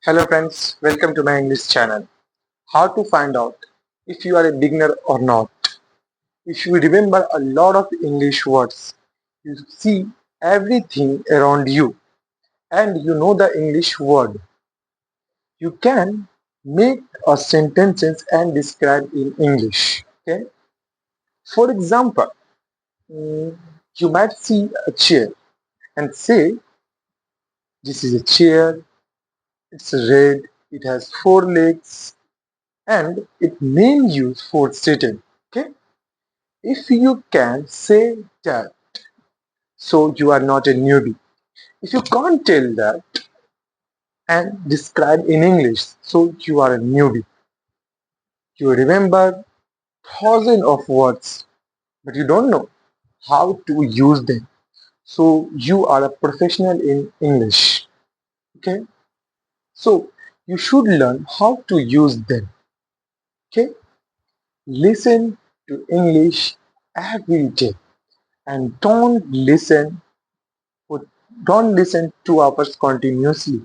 Hello friends, welcome to my English channel. How to find out if you are a beginner or not. If you remember a lot of English words, you see everything around you and you know the English word. You can make a sentences and describe in English. Okay? For example, you might see a chair and say, this is a chair, it's red, it has four legs, and it main use for sitting. Okay, if you can say that, so you are not a newbie. If you can't tell that and describe in English, so you are a newbie. You remember thousands of words, but you don't know how to use them. So you are a professional in English. Okay, so you should learn how to use them. Okay, listen to English every day and for, don't listen 2 hours continuously.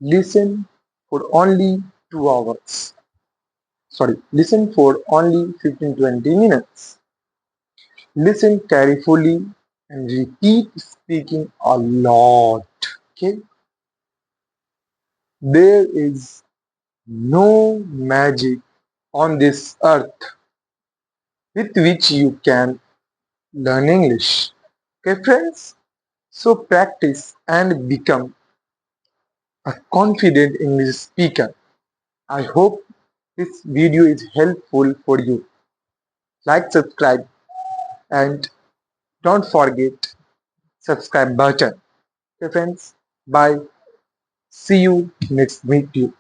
Listen for only 2 hours. Sorry, listen for only 15-20 minutes. Listen carefully and repeat speaking a lot. Okay? There is no magic on this earth with which you can learn English. Okay, friends? So practice and become a confident English speaker. I hope this video is helpful for you. Like, subscribe, and don't forget subscribe button. Okay friends, bye. See you next video.